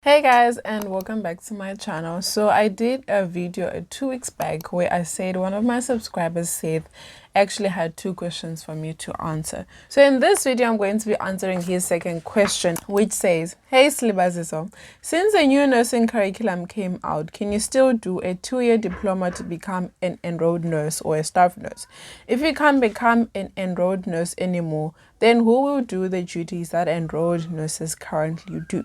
Hey guys, and welcome back to my channel. So I did a video 2 weeks back where I said one of my subscribers said actually had 2 questions for me to answer. So in this video I'm going to be answering his second question, which says, hey Silibaziso, since a new nursing curriculum came out, can you still do a 2-year diploma to become an enrolled nurse or a staff nurse? If you can't become an enrolled nurse anymore, then who will do the duties that enrolled nurses currently do?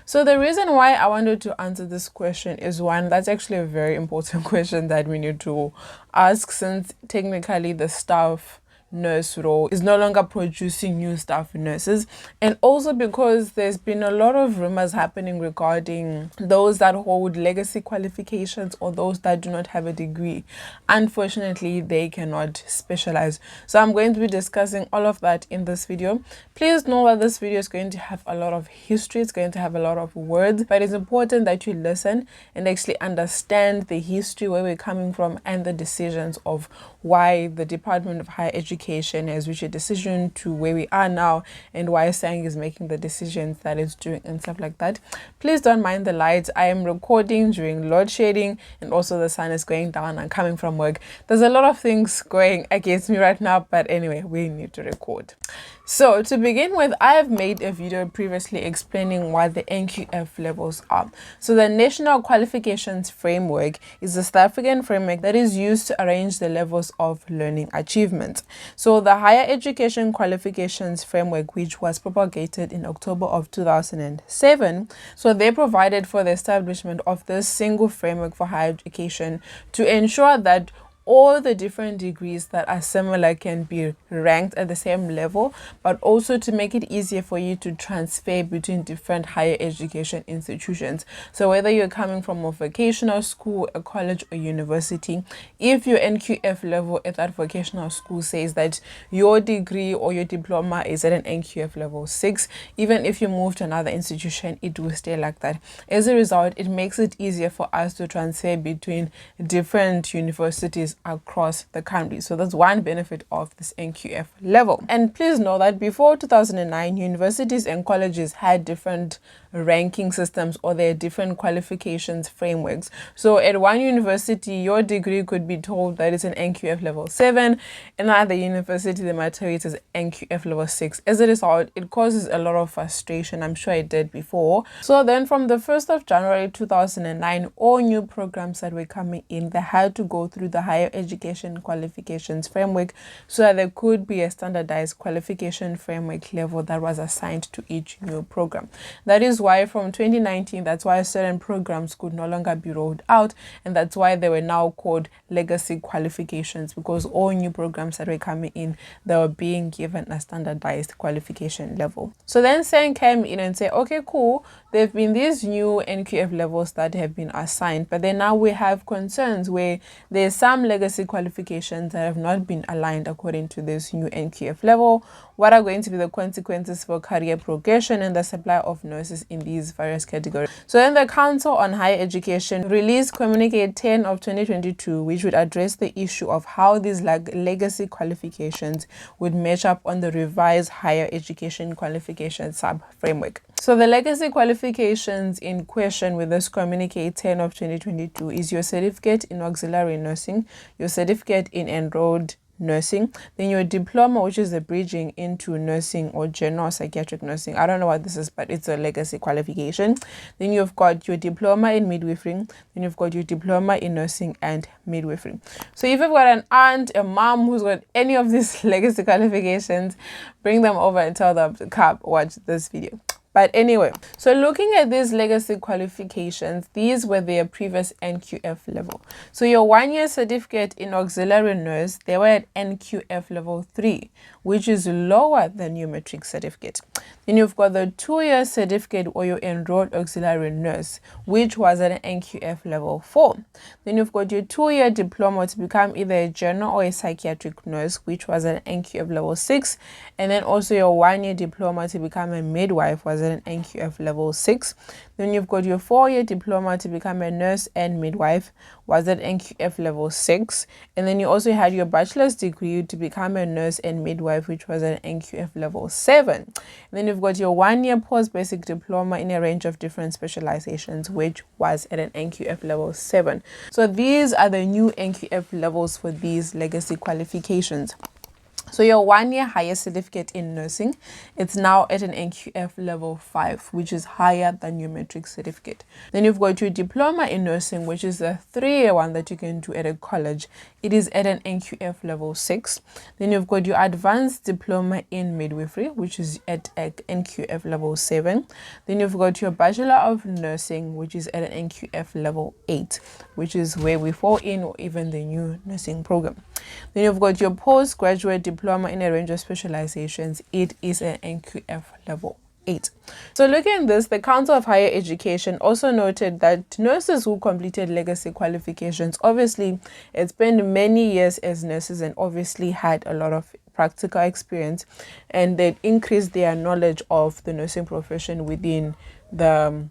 So the reason why I wanted to answer this question is, one, that's actually a very important question that we need to ask, since technically the staff nurse role is no longer producing new staff nurses, and also because there's been a lot of rumors happening regarding those that hold legacy qualifications or those that do not have a degree. Unfortunately, they cannot specialize. So I'm going to be discussing all of that in this video. Please know that this video is going to have a lot of history, it's going to have a lot of words, but it's important that you listen and actually understand the history, where we're coming from, and the decisions of why the Department of Higher Education has reached a decision to where we are now, and why SANG is making the decisions that it's doing and stuff like that. Please don't mind the lights. I am recording during load shedding, and also the sun is going down. I'm coming from work. There's a lot of things going against me right now, but anyway, we need to record. So to begin with, I have made a video previously explaining what the NQF levels are. So the National Qualifications Framework is a South African framework that is used to arrange the levels of learning achievement. So the Higher Education Qualifications Framework, which was propagated in October of 2007, so they provided for the establishment of this single framework for higher education to ensure that all the different degrees that are similar can be ranked at the same level, but also to make it easier for you to transfer between different higher education institutions. So whether you're coming from a vocational school, a college, or university, if your NQF level at that vocational school says that your degree or your diploma is at an NQF level 6, even if you move to another institution, it will stay like that. As a result, it makes it easier for us to transfer between different universities across the country. So that's one benefit of this NQF level. And please know that before 2009, universities and colleges had different ranking systems, or their different qualifications frameworks. So at one university, your degree could be told that it's an NQF level 7, another university they might tell you it is NQF level 6. As a result, it causes a lot of frustration. I'm sure it did before. So then from the 1st of January 2009, all new programs that were coming in, they had to go through the Higher Education Qualifications Framework, so that there could be a standardized qualification framework level that was assigned to each new program. That is why from 2019, that's why certain programs could no longer be rolled out, and that's why they were now called legacy qualifications, because all new programs that were coming in, they were being given a standardized qualification level. So then SANG came in and said, okay, cool, there have been these new NQF levels that have been assigned, but then now we have concerns where there's some legacy qualifications that have not been aligned according to this new NQF level. What are going to be the consequences for career progression and the supply of nurses in these various categories? So then the Council on Higher Education released Comminique 10 of 2022, which would address the issue of how these legacy qualifications would match up on the revised Higher Education Qualification Sub-Framework. So the legacy qualifications in question with this Comminique 10 of 2022 is your certificate in auxiliary nursing, your certificate in enrolled nursing, then your diploma, which is the bridging into nursing or general psychiatric nursing. I don't know what this is, but it's a legacy qualification. Then you've got your diploma in midwifery, then you've got your diploma in nursing and midwifery. So if you've got an aunt, a mom who's got any of these legacy qualifications, bring them over and tell them to come watch this video. But anyway, so looking at these legacy qualifications, these were their previous NQF level. So your 1-year certificate in auxiliary nurse, they were at NQF level 3, which is lower than your matric certificate. Then you've got the 2-year certificate or your enrolled auxiliary nurse, which was at an NQF level 4. Then you've got your 2-year diploma to become either a general or a psychiatric nurse, which was at an NQF level 6. And then also your 1-year diploma to become a midwife was at an NQF level 6. Then you've got your 4-year diploma to become a nurse and midwife was at NQF level 6. And then you also had your bachelor's degree to become a nurse and midwife, which was at NQF level 7. And then you've you've got your 1-year post-basic diploma in a range of different specializations, which was at an NQF level 7. So these are the new NQF levels for these legacy qualifications. So your 1-year higher certificate in nursing, it's now at an NQF level 5, which is higher than your matric certificate. Then you've got your diploma in nursing, which is a 3-year one that you can do at a college. It is at an NQF level 6. Then you've got your advanced diploma in midwifery, which is at a NQF level 7. Then you've got your bachelor of nursing, which is at an NQF level 8, which is where we fall in, or even the new nursing program. Then you've got your postgraduate diploma in a range of specializations. It is an NQF level 8. So looking at this, the Council of Higher Education also noted that nurses who completed legacy qualifications, obviously had spent many years as nurses and obviously had a lot of practical experience, and they increased their knowledge of the nursing profession within the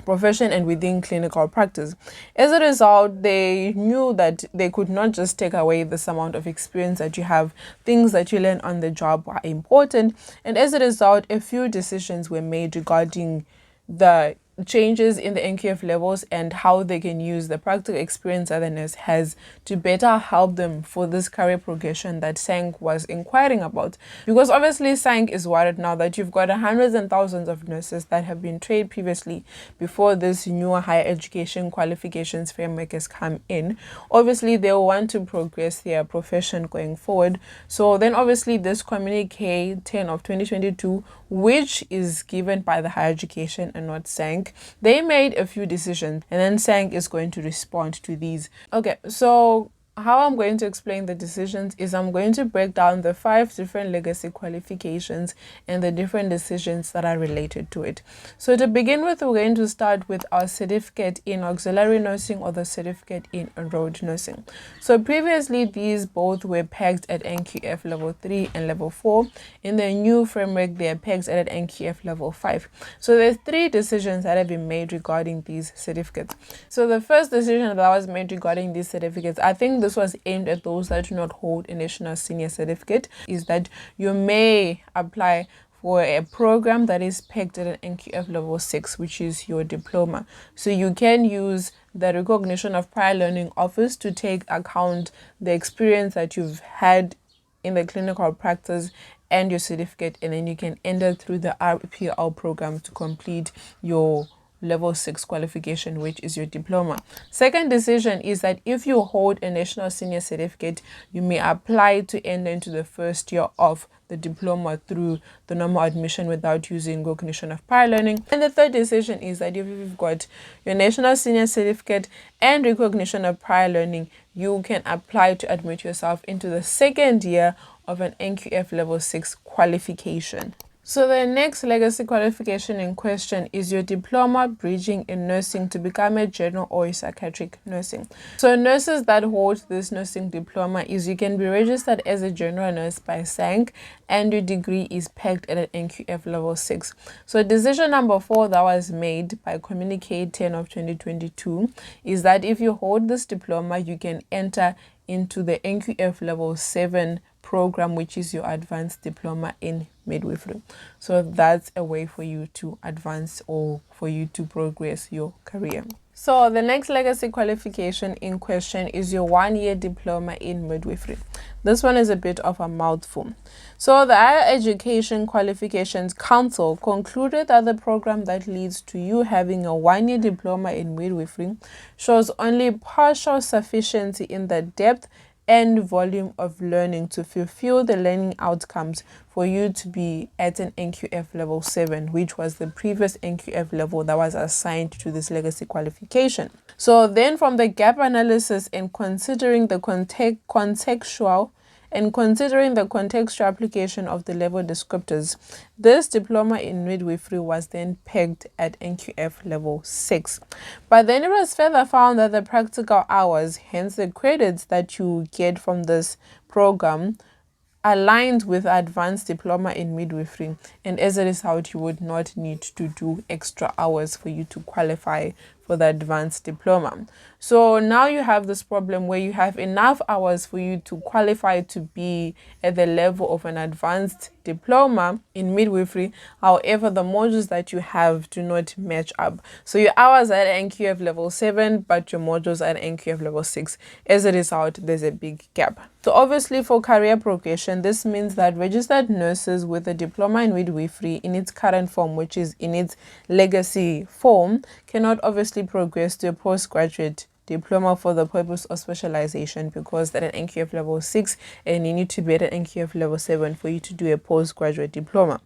profession and within clinical practice. As a result, they knew that they could not just take away this amount of experience that you have. Things that you learn on the job are important, and as a result, a few decisions were made regarding the changes in the NQF levels and how they can use the practical experience that the nurse has to better help them for this career progression that SANC was inquiring about. Because obviously SANC is worried now that you've got hundreds and thousands of nurses that have been trained previously before this newer higher education qualifications framework has come in. Obviously they will want to progress their profession going forward. So then obviously this Communique 10 of 2022, which is given by the higher education and not SANC, they made a few decisions, and then SANC is going to respond to these. Okay, so how I'm going to explain the decisions is I'm going to break down the 5 different legacy qualifications and the different decisions that are related to it. So to begin with, we're going to start with our certificate in auxiliary nursing or the certificate in enrolled nursing. So previously, these both were pegged at NQF level 3 and level 4. In the new framework, they are pegged at an NQF level 5. So there's 3 decisions that have been made regarding these certificates. So the first decision that was made regarding these certificates, I think this was aimed at those that do not hold a national senior certificate, is that you may apply for a program that is pegged at an NQF level 6, which is your diploma. So you can use the recognition of prior learning office to take account the experience that you've had in the clinical practice and your certificate, and then you can enter through the RPL program to complete your level 6 qualification, which is your diploma. Second decision is that if you hold a national senior certificate, you may apply to enter into the first year of the diploma through the normal admission without using recognition of prior learning. And the third decision is that if you've got your national senior certificate and recognition of prior learning, you can apply to admit yourself into the second year of an NQF level 6 qualification. So the next legacy qualification in question is your diploma bridging in nursing to become a general or a psychiatric nursing. So nurses that hold this nursing diploma is you can be registered as a general nurse by SANC, and your degree is pegged at an NQF level 6. So decision number 4 that was made by Communique 10 of 2022 is that if you hold this diploma, you can enter into the NQF level 7 program, which is your advanced diploma in midwifery. So that's a way for you to advance or for you to progress your career. So the next legacy qualification in question is your 1-year diploma in midwifery. This one is a bit of a mouthful. So the Higher Education Qualifications Council concluded that the program that leads to you having a 1-year diploma in midwifery shows only partial sufficiency in the depth and volume of learning to fulfill the learning outcomes for you to be at an NQF level 7, which was the previous NQF level that was assigned to this legacy qualification. So then from the gap analysis and considering the contextual application of the level descriptors, this diploma in midwifery was then pegged at NQF level 6. But then it was further found that the practical hours, hence the credits that you get from this program, aligned with advanced diploma in midwifery, and as a result you would not need to do extra hours for you to qualify for the advanced diploma. So now you have this problem where you have enough hours for you to qualify to be at the level of an advanced diploma in midwifery. However, the modules that you have do not match up. So your hours are at NQF level 7, but your modules are at NQF level 6. As a result, there's a big gap. So obviously for career progression, this means that registered nurses with a diploma in midwifery in its current form, which is in its legacy form, cannot obviously progress to a postgraduate diploma for the purpose of specialization, because they're at NQF level 6 and you need to be at NQF level 7 for you to do a postgraduate diploma.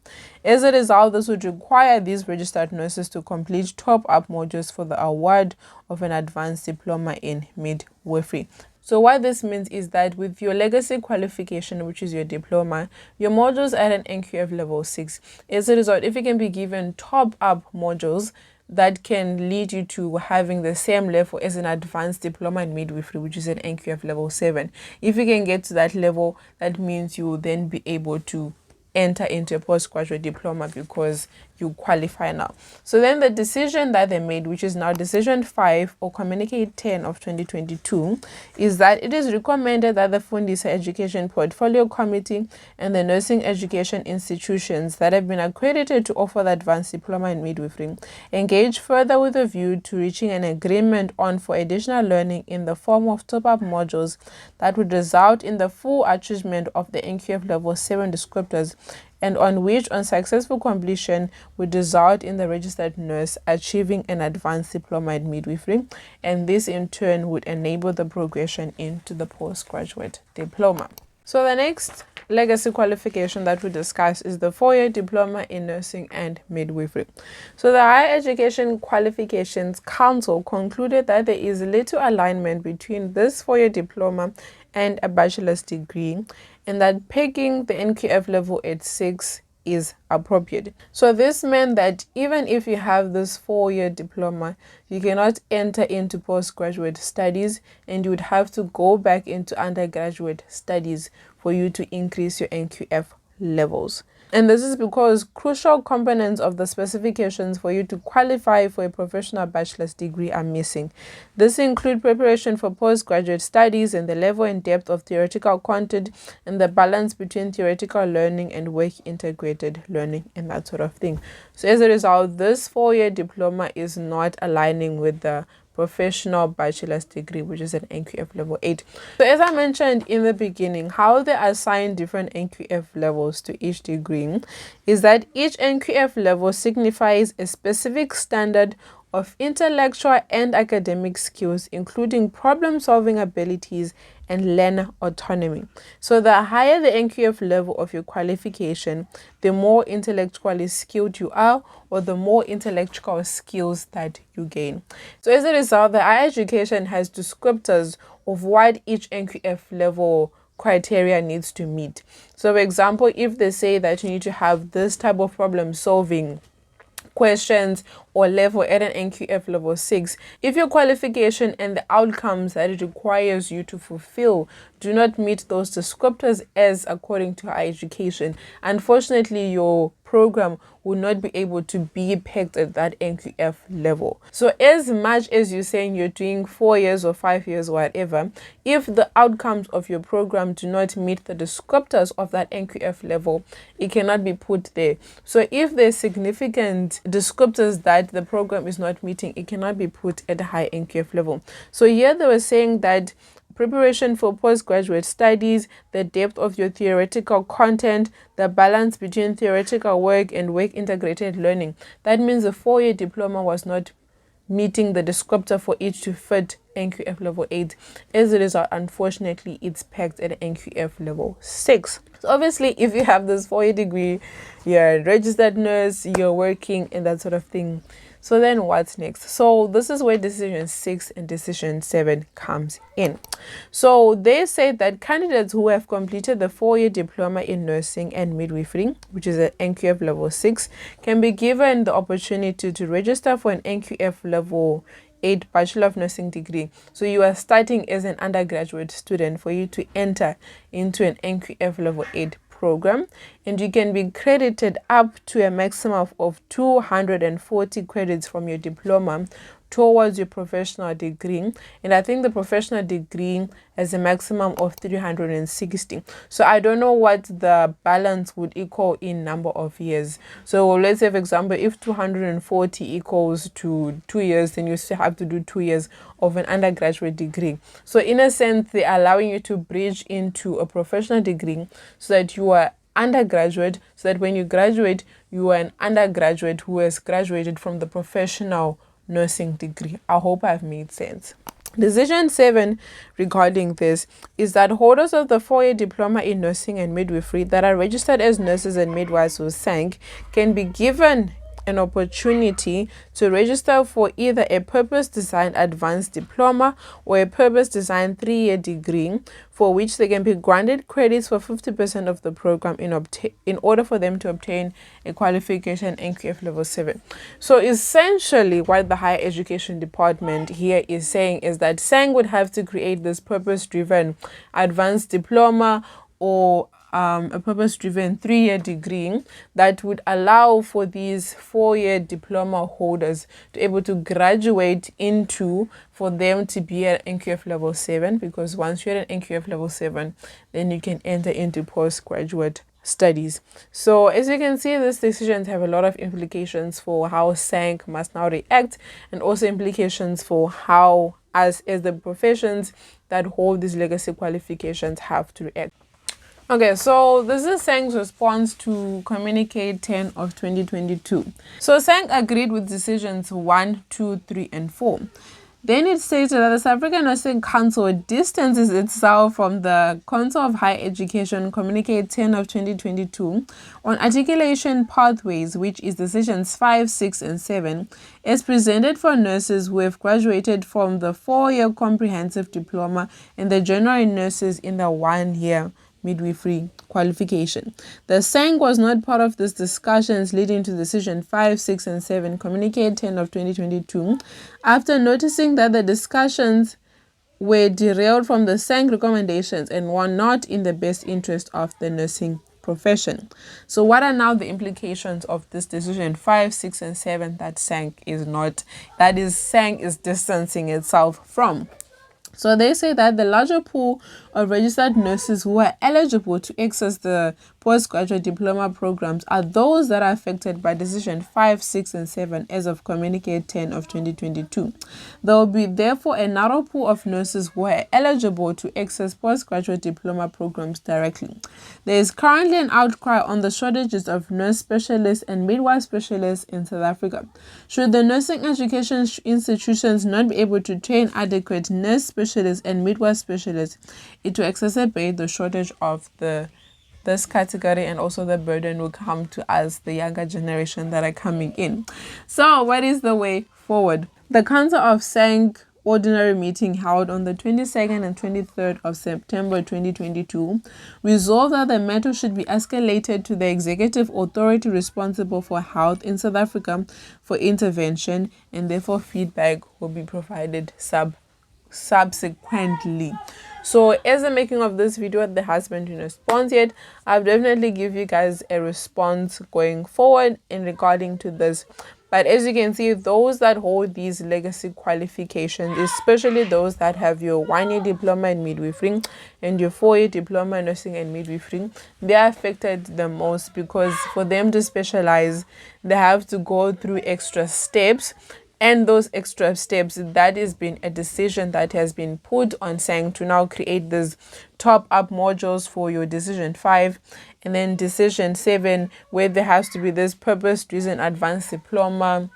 As a result, this would require these registered nurses to complete top-up modules for the award of an advanced diploma in midwifery. So what this means is that with your legacy qualification, which is your diploma, your modules are at an NQF level 6. As a result, if you can be given top-up modules that can lead you to having the same level as an advanced diploma in midwifery, which is an NQF level 7. If you can get to that level, that means you will then be able to enter into a postgraduate diploma because you qualify now. So then the decision that they made, which is now decision 5 or Comminique 10 of 2022, is that it is recommended that the Fundisa Education Portfolio Committee and the nursing education institutions that have been accredited to offer the advanced diploma in midwifery engage further with a view to reaching an agreement on for additional learning in the form of top-up modules that would result in the full achievement of the NQF level 7 descriptors, and on which, on successful completion, would result in the registered nurse achieving an advanced diploma in midwifery, and this in turn would enable the progression into the postgraduate diploma. So the next legacy qualification that we discuss is the 4-year diploma in nursing and midwifery. So the Higher Education Qualifications Council concluded that there is little alignment between this 4-year diploma and a bachelor's degree, and that pegging the NQF level at 6 is appropriate. So this meant that even if you have this 4-year diploma, you cannot enter into postgraduate studies, and you would have to go back into undergraduate studies for you to increase your NQF levels. And this is because crucial components of the specifications for you to qualify for a professional bachelor's degree are missing. This include preparation for postgraduate studies and the level and depth of theoretical content and the balance between theoretical learning and work integrated learning and that sort of thing. So as a result, this 4-year diploma is not aligning with the professional bachelor's degree, which is an NQF level 8. So as I mentioned in the beginning, how they assign different NQF levels to each degree is that each NQF level signifies a specific standard of intellectual and academic skills, including problem-solving abilities and learner autonomy. So the higher the NQF level of your qualification, the more intellectually skilled you are, or the more intellectual skills that you gain. So as a result, the higher education has descriptors of what each NQF level criteria needs to meet. So for example, if they say that you need to have this type of problem solving questions or level at an NQF level 6, if your qualification and the outcomes that it requires you to fulfill do not meet those descriptors as according to higher education, unfortunately your program will not be able to be pegged at that NQF level. So as much as you're saying you're doing 4 years or 5 years, whatever, if the outcomes of your program do not meet the descriptors of that NQF level, it cannot be put there. So if there's significant descriptors that the program is not meeting, it cannot be put at a high NQF level. So here they were saying that preparation for postgraduate studies, the depth of your theoretical content, the balance between theoretical work and work integrated learning. That means the 4-year diploma was not meeting the descriptor for each to fit NQF level 8. As a result, unfortunately, it's pegged at NQF level 6. So obviously, if you have this 4-year degree, you're a registered nurse, you're working and that sort of thing. So then what's next? So this is where decision 6 and decision 7 comes in. So they say that candidates who have completed the 4-year diploma in nursing and midwifery, which is at NQF level 6, can be given the opportunity to register for an NQF level 8 Bachelor of Nursing degree. So you are starting as an undergraduate student for you to enter into an NQF level 8 program, and you can be credited up to a maximum of 240 credits from your diploma towards your professional degree, and I think the professional degree has a maximum of 360. So I don't know what the balance would equal in number of years. So let's say, for example, if 240 equals to 2 years, then you still have to do 2 years of an undergraduate degree. So in a sense, they're allowing you to bridge into a professional degree so that you are undergraduate, so that when you graduate, you are an undergraduate who has graduated from the professional nursing degree. I hope I've made sense. Decision 7 regarding this is that holders of the 4-year diploma in nursing and midwifery that are registered as nurses and midwives or SANC can be given an opportunity to register for either a purpose-designed advanced diploma or a purpose-designed 3-year degree, for which they can be granted credits for 50% of the program in order for them to obtain a qualification NQF level 7. So essentially what the higher education department here is saying is that SANC would have to create this purpose-driven advanced diploma or a purpose-driven 3-year degree that would allow for these 4-year diploma holders to be able to graduate into, for them to be at NQF level 7, because once you're at NQF level 7, then you can enter into postgraduate studies. So as you can see, these decisions have a lot of implications for how SANC must now react, and also implications for how as the professions that hold these legacy qualifications have to react. Okay, so this is SANC's response to Comminique 10 of 2022. So SANC agreed with decisions 1, 2, 3, and 4. Then it stated that the South African Nursing Council distances itself from the Council of Higher Education Comminique 10 of 2022 on articulation pathways, which is decisions 5, 6, and 7, as presented for nurses who have graduated from the 4-year comprehensive diploma and the general nurses in the 1-year midwifery qualification. The SANC was not part of these discussions leading to decision 5, 6, and 7, Comminique 10 of 2022, after noticing that the discussions were derailed from the SANC recommendations and were not in the best interest of the nursing profession. So what are now the implications of this decision 5, 6, and 7 that SANC is distancing itself from? So they say that the larger pool of registered nurses who are eligible to access the postgraduate diploma programs are those that are affected by decision 5, 6, and 7 as of Comminique 10 of 2022. There will be therefore a narrow pool of nurses who are eligible to access postgraduate diploma programs directly. There is currently an outcry on the shortages of nurse specialists and midwife specialists in South Africa. Should the nursing education institutions not be able to train adequate nurse specialists and midwife specialists, it will exacerbate the shortage of this category, and also the burden will come to us, the younger generation that are coming in. So what is the way forward? The Council of SANC ordinary meeting held on the 22nd and 23rd of September 2022 resolved that the matter should be escalated to the executive authority responsible for health in South Africa for intervention, and therefore feedback will be provided subsequently. So as the making of this video, there has been a response yet. I'll definitely give you guys a response going forward in regarding to this. But as you can see, those that hold these legacy qualifications, especially those that have your 1-year diploma in midwifery and your 4-year diploma in nursing and midwifery, they are affected the most, because for them to specialize, they have to go through extra steps. And those extra steps, that has been a decision that has been put on SANC to now create these top-up modules for your decision 5, and then decision 7, where there has to be this purpose-driven advanced diploma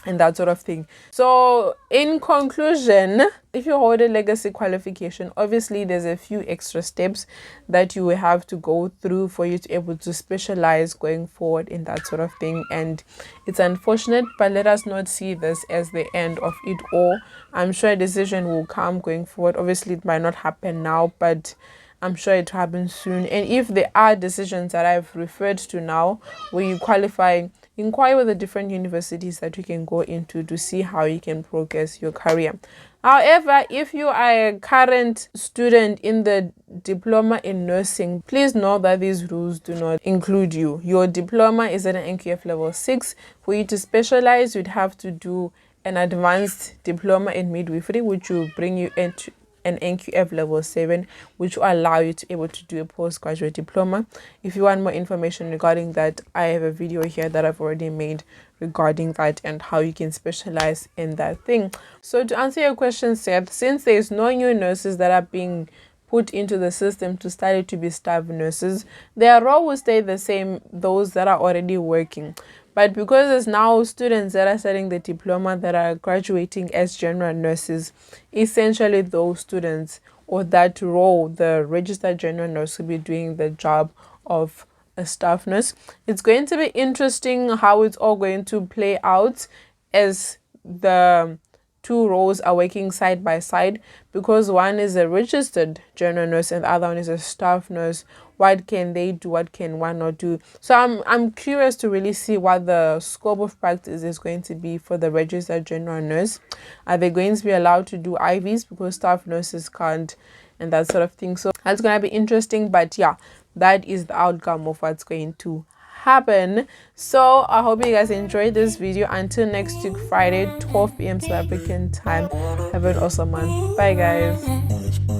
and that sort of thing. So in conclusion, if you hold a legacy qualification, obviously there's a few extra steps that you will have to go through for you to be able to specialize going forward in that sort of thing. And it's unfortunate, but let us not see this as the end of it all. I'm sure a decision will come going forward. Obviously it might not happen now, but I'm sure it happens soon. And if there are decisions that I've referred to now where you qualify, inquire with the different universities that you can go into to see how you can progress your career. However, if you are a current student in the diploma in nursing, please know that these rules do not include you. Your diploma is at an NQF level 6. For you to specialize, you'd have to do an advanced diploma in midwifery, which will bring you into an NQF level 7, which will allow you to be able to do a postgraduate diploma. If you want more information regarding that, I have a video here that I've already made regarding that and how you can specialize in that thing. So to answer your question, Seth, since there's no new nurses that are being put into the system to study to be staff nurses, their role will stay the same, those that are already working. But because there's now students that are studying the diploma that are graduating as general nurses, essentially those students or that role, the registered general nurse, will be doing the job of a staff nurse. It's going to be interesting how it's all going to play out as the two roles are working side by side, because one is a registered general nurse and the other one is a staff nurse. What can they do? What can one not do? So I'm curious to really see what the scope of practice is going to be for the registered general nurse. Are they going to be allowed to do IVs because staff nurses can't, and that sort of thing? So that's going to be interesting. But yeah, that is the outcome of what's going to happen. So I hope you guys enjoyed this video. Until next week, Friday, 12 p.m. South African time. Have an awesome one. Bye, guys.